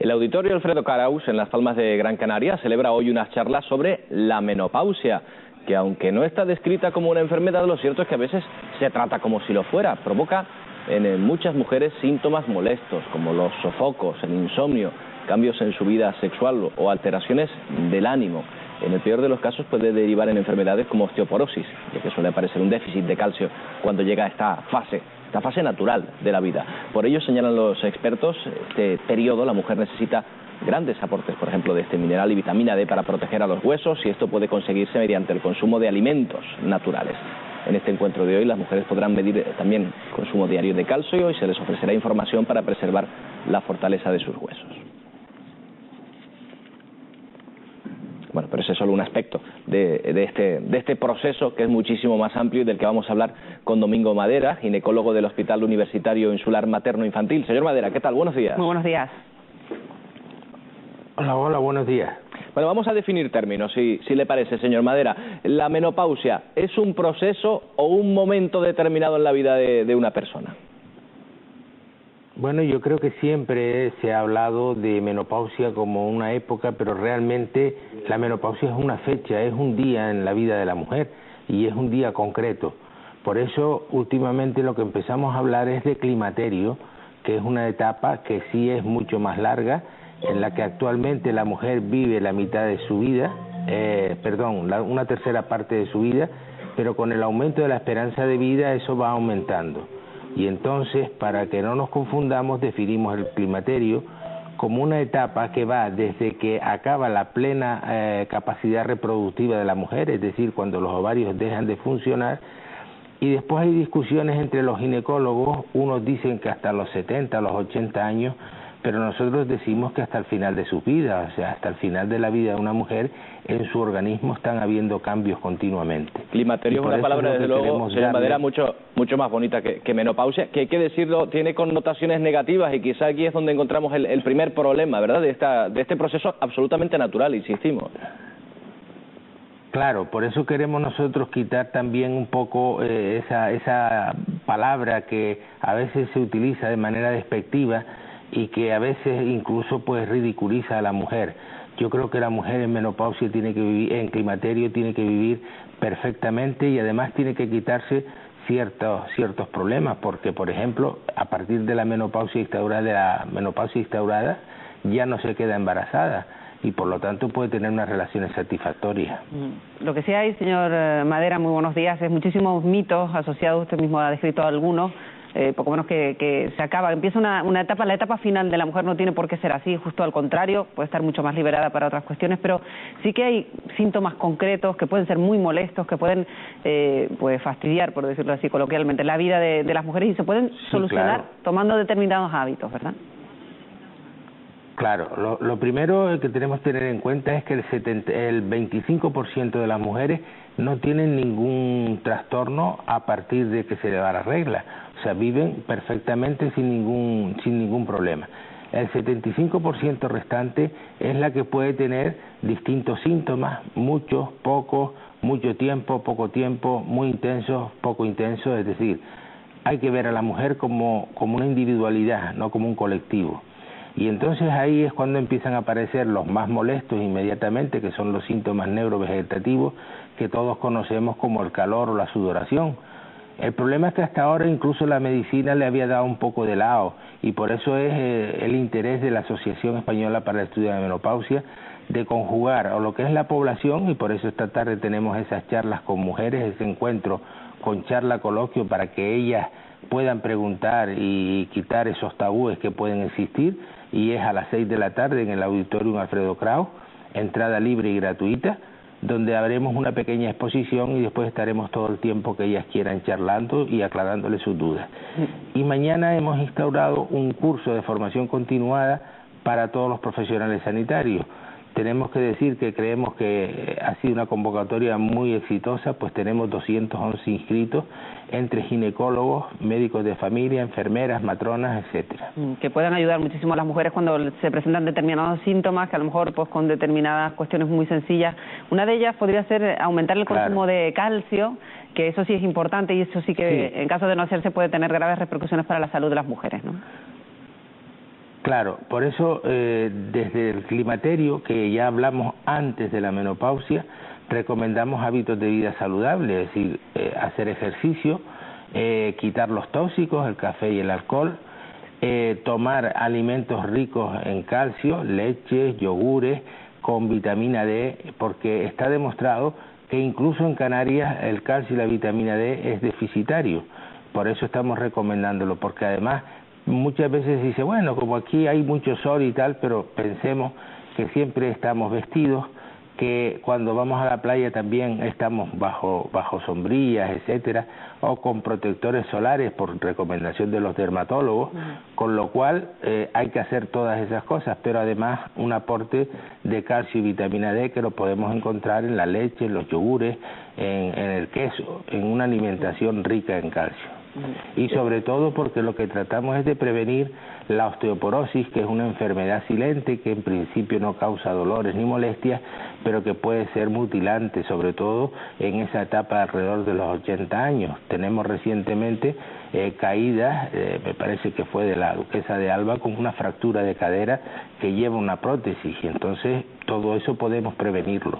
El Auditorio Alfredo Kraus, en Las Palmas de Gran Canaria, celebra hoy unas charlas sobre la menopausia, que aunque no está descrita como una enfermedad, lo cierto es que a veces se trata como si lo fuera. Provoca en muchas mujeres síntomas molestos, como los sofocos, el insomnio, cambios en su vida sexual o alteraciones del ánimo. En el peor de los casos puede derivar en enfermedades como osteoporosis, ya que suele aparecer un déficit de calcio cuando llega a esta fase natural de la vida. Por ello, señalan los expertos, este periodo la mujer necesita grandes aportes, por ejemplo, de este mineral y vitamina D para proteger a los huesos, y esto puede conseguirse mediante el consumo de alimentos naturales. En este encuentro de hoy las mujeres podrán medir también el consumo diario de calcio y se les ofrecerá información para preservar la fortaleza de sus huesos. Bueno, pero ese es solo un aspecto de este proceso, que es muchísimo más amplio y del que vamos a hablar con Domingo Madera, ginecólogo del Hospital Universitario Insular Materno Infantil. Señor Madera, ¿qué tal? Buenos días. Muy buenos días. Hola, buenos días. Bueno, vamos a definir términos, si le parece, señor Madera. ¿La menopausia es un proceso o un momento determinado en la vida de una persona? Bueno, yo creo que siempre se ha hablado de menopausia como una época, pero realmente la menopausia es una fecha, es un día en la vida de la mujer y es un día concreto. Por eso, últimamente lo que empezamos a hablar es de climaterio, que es una etapa que sí es mucho más larga, en la que actualmente la mujer vive la mitad de su vida, una tercera parte de su vida, pero con el aumento de la esperanza de vida eso va aumentando. Y entonces, para que no nos confundamos, definimos el climaterio como una etapa que va desde que acaba la plena capacidad reproductiva de la mujer, es decir, cuando los ovarios dejan de funcionar, y después hay discusiones entre los ginecólogos, unos dicen que hasta los 70, los 80 años, pero nosotros decimos que hasta el final de su vida, o sea, hasta el final de la vida de una mujer, en su organismo están habiendo cambios continuamente. Climaterio es una palabra, desde luego, señor Madera, mucho más bonita que menopausia, que hay que decirlo, tiene connotaciones negativas, y quizá aquí es donde encontramos el primer problema, ¿verdad?, de este proceso absolutamente natural, insistimos. Claro, por eso queremos nosotros quitar también un poco esa palabra que a veces se utiliza de manera despectiva y que a veces incluso pues ridiculiza a la mujer. Yo creo que la mujer en menopausia tiene que vivir, en climaterio tiene que vivir perfectamente, y además tiene que quitarse ciertos problemas, porque por ejemplo, a partir de la menopausia instaurada, ya no se queda embarazada y por lo tanto puede tener unas relaciones satisfactorias. Lo que sí hay, señor Madera, muy buenos días, es muchísimos mitos asociados, usted mismo ha descrito algunos, poco menos que se acaba, empieza una etapa, la etapa final de la mujer no tiene por qué ser así, justo al contrario, puede estar mucho más liberada para otras cuestiones, pero sí que hay síntomas concretos que pueden ser muy molestos, que pueden pues fastidiar, por decirlo así coloquialmente, la vida de las mujeres, y se pueden solucionar tomando determinados hábitos, ¿verdad? Claro, lo primero que tenemos que tener en cuenta es que el 25% de las mujeres no tienen ningún trastorno a partir de que se le va la regla, o sea, viven perfectamente sin ningún problema. El 75% restante es la que puede tener distintos síntomas, muchos, pocos, mucho tiempo, poco tiempo, muy intensos, poco intensos, es decir, hay que ver a la mujer como una individualidad, no como un colectivo. Y entonces ahí es cuando empiezan a aparecer los más molestos inmediatamente, que son los síntomas neurovegetativos que todos conocemos como el calor o la sudoración. El problema es que hasta ahora incluso la medicina le había dado un poco de lado, y por eso es el interés de la Asociación Española para el Estudio de la Menopausia de conjugar a lo que es la población, y por eso esta tarde tenemos esas charlas con mujeres, ese encuentro con charla coloquio para que ellas puedan preguntar y quitar esos tabúes que pueden existir, y es a las 6 de la tarde en el Auditorio Alfredo Kraus, entrada libre y gratuita, donde haremos una pequeña exposición y después estaremos todo el tiempo que ellas quieran charlando y aclarándoles sus dudas. Y mañana hemos instaurado un curso de formación continuada para todos los profesionales sanitarios. Tenemos que decir que creemos que ha sido una convocatoria muy exitosa, pues tenemos 211 inscritos entre ginecólogos, médicos de familia, enfermeras, matronas, etcétera. Que puedan ayudar muchísimo a las mujeres cuando se presentan determinados síntomas, que a lo mejor pues con determinadas cuestiones muy sencillas. Una de ellas podría ser aumentar el consumo de calcio, que eso sí es importante, y eso sí que en caso de no hacerse puede tener graves repercusiones para la salud de las mujeres, ¿no? Claro, por eso desde el climaterio, que ya hablamos antes de la menopausia, recomendamos hábitos de vida saludables, es decir, hacer ejercicio, quitar los tóxicos, el café y el alcohol, tomar alimentos ricos en calcio, leches, yogures, con vitamina D, porque está demostrado que incluso en Canarias el calcio y la vitamina D es deficitario. Por eso estamos recomendándolo, porque además muchas veces se dice, bueno, como aquí hay mucho sol y tal, pero pensemos que siempre estamos vestidos, que cuando vamos a la playa también estamos bajo sombrillas, etcétera, o con protectores solares por recomendación de los dermatólogos, con lo cual hay que hacer todas esas cosas, pero además un aporte de calcio y vitamina D que lo podemos encontrar en la leche, en los yogures, en el queso, en una alimentación rica en calcio. Y sobre todo porque lo que tratamos es de prevenir la osteoporosis, que es una enfermedad silente que en principio no causa dolores ni molestias, pero que puede ser mutilante, sobre todo en esa etapa alrededor de los 80 años. Tenemos recientemente caídas, me parece que fue de la duquesa de Alba, con una fractura de cadera que lleva una prótesis, y entonces todo eso podemos prevenirlo.